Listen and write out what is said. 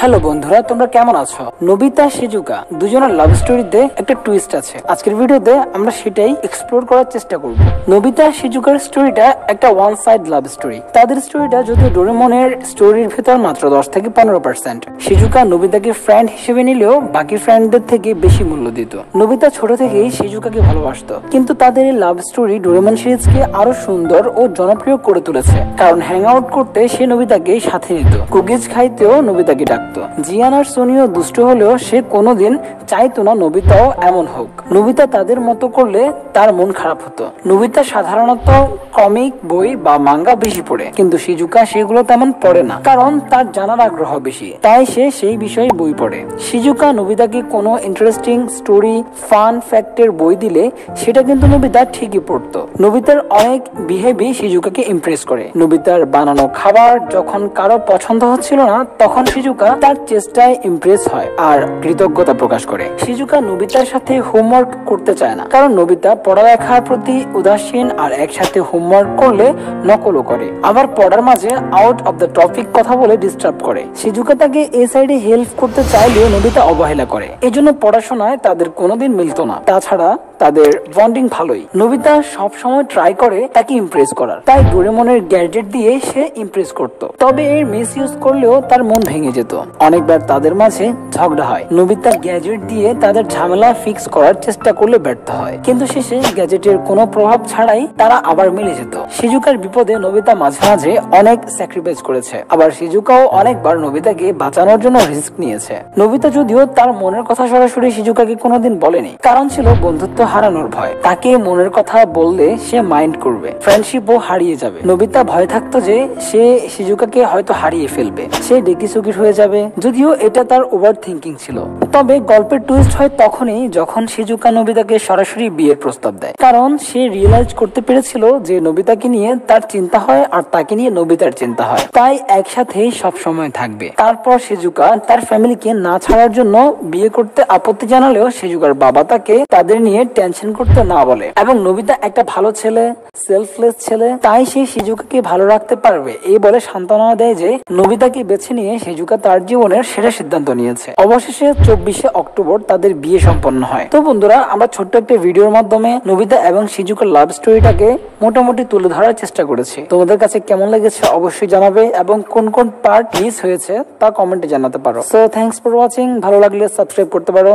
Hello বন্ধুরা, তোমরা কেমন আছো? নোবিতা শিজুকা দুজনের লাভ স্টোরিতে একটা টুইস্ট আছে। আজকের ভিডিওতে আমরা সেটাই এক্সপ্লোর করার চেষ্টা করব। নোবিতা শিজুকার স্টোরিটা একটা ওয়ান সাইড লাভ স্টোরি। তাদের স্টোরিটা যদিও ডোরেমনের স্টোরির ভেতর মাত্র 10 থেকে 15%। শিজুকা নোবিতাকে ফ্রেন্ড হিসেবে নিলেও বাকি ফ্রেন্ডদের থেকে বেশি মূল্য দিত। নোবিতা ছোট থেকেই শিজুকাকে ভালোবাসত, কিন্তু তাদের এই লাভ স্টোরি ডোরেমন সিরিজকে আরো সুন্দর ও জনপ্রিয় করে তুলেছে। কারণ হ্যাং আউট করতে সে নোবিতাকে সাথে নিত, কুকিজ খাইতেও নোবিতাকে ডাকতো। জিয়ান আর সোনিও দুষ্ট হলেও সে কোনোদিন চাইতো না নোবিতাও এমন হোক। নোবিতা তাদের মতো করলে তার মন খারাপ হতো। নোবিতা সাধারণত কমিক বই বা মাঙ্গা বেশি পড়ে, কিন্তু শিজুকা সেগুলো তেমন পড়ে না, কারণ তার জানার আগ্রহ বেশি, তাই সে সেই বিষয়ে বই পড়ে। শিজুকা নোবিতাকে কোনো ইন্টারেস্টিং স্টোরি, ফান ফ্যাক্টের বই দিলে সেটা কিন্তু নোবিতা ঠিকই পড়তো। নোবিতার অনেক বিহেভি শিজুকাকে ইমপ্রেস করে। নোবিতার বানানো খাবার যখন কারো পছন্দ হচ্ছিল না, তখন শিজুকা তার চেষ্টায় ইমপ্রেস হয় আর কৃতজ্ঞতা প্রকাশ করে। শিজুকা নোবিতার সাথে হোমওয়ার্ক করতে চায় না, কারণ নোবিতা পড়ালেখার প্রতি উদাসীন আর একসাথে হোমওয়ার্ক করলে নকলও করে, আবার পড়ার মাঝে আউট অফ দ্য টপিক কথা বলে ডিস্টার্ব করে। শিজুকা তাকে এই সাইডে হেল্প করতে চাইলেও নোবিতা অবহেলা করে, এজন্য পড়াশোনায় তাদের কোনোদিন মিলতো না। তাছাড়া তাদের বন্ডিং ভালোই। নোবিতা সব সময় ট্রাই করে তাকে ইমপ্রেস করার, তাই ডোরেমনের গ্যাজেট দিয়ে সে ইমপ্রেস করত। তবে এর মিস ইউজ করলেও তার মন ভেঙে যেত। অনেকবার তাদের মাঝে ঝগড়া হয়। নোবিতা গ্যাজেট দিয়ে তাদের ঝামেলা ফিক্স করার চেষ্টা করলে ব্যর্থ হয়, কিন্তু শেষে গ্যাজেটের কোনো প্রভাব ছাড়াই তারা আবার মিলে যেত। শিজুকার বিপদে নোবিতা মাঝে মাঝে অনেক স্যাক্রিফাইস করেছে, আবার শিজুকাও অনেকবার নোবিতাকে বাঁচানোর জন্য রিস্ক নিয়েছে। নোবিতা যদিও তার মনের কথা সরাসরি শিজুকাকে কোনোদিন বলেনি, কারণ ছিল বন্ধুত্ব হারানোর ভয়। তাকে মনের কথা বললে সে মাইন্ড করবে, ফ্রেন্ডশিপও হারিয়ে যাবে। নোবিতা ভয় থাকতো যে সে শিজুকাকে হয়তো হারিয়ে ফেলবে, সে ডেকিসুকির হয়ে যাবে। যদিও এটা তার ওভার থিঙ্কিং ছিল। তবে গল্পের টুইস্ট হয় তখনই যখন শিজুকা নোবিতাকে সরাসরি বিয়ের প্রস্তাব দেয়, কারণ সে রিয়েলাইজ করতে পেরেছিল যে নোবিতাকে নিয়ে তার চিন্তা হয় আর তাকে নিয়ে নোবিতার চিন্তা হয়, তাই একসাথেই সবসময় থাকবে। তারপর শিজুকা তার ফ্যামিলিকে না ছাড়ার জন্য বিয়ে করতে আপত্তি জানালেও শিজুকার বাবা তাকে তাদের নিয়ে টেনশন করতে না বলে, এবং নোবিতা একটা ভালো ছেলে, সেলফলেস ছেলে, তাই সে শিজুকাকে ভালো রাখতে পারবে এই বলে সান্ত্বনা দেয় যে নোবিতাকে বেছে নিয়ে শিজুকা তার জীবনের সেরা সিদ্ধান্ত নিয়েছে। অবশেষে 24শে অক্টোবর তাদের বিয়ে সম্পন্ন হয়। তো বন্ধুরা, আমরা ছোট্ট একটা ভিডিওর মাধ্যমে নোবিতা এবং শিজুকার লাভ স্টোরিটাকে মোটামুটি তুলে ধরার চেষ্টা করেছি। তোমাদের কাছে কেমন লেগেছে অবশ্যই জানাবে, এবং কোন কোন পার্ট মিস হয়েছে তা কমেন্টে জানাতে পারো। So thanks for watching. ভালো লাগলে সাবস্ক্রাইব করতে পারো।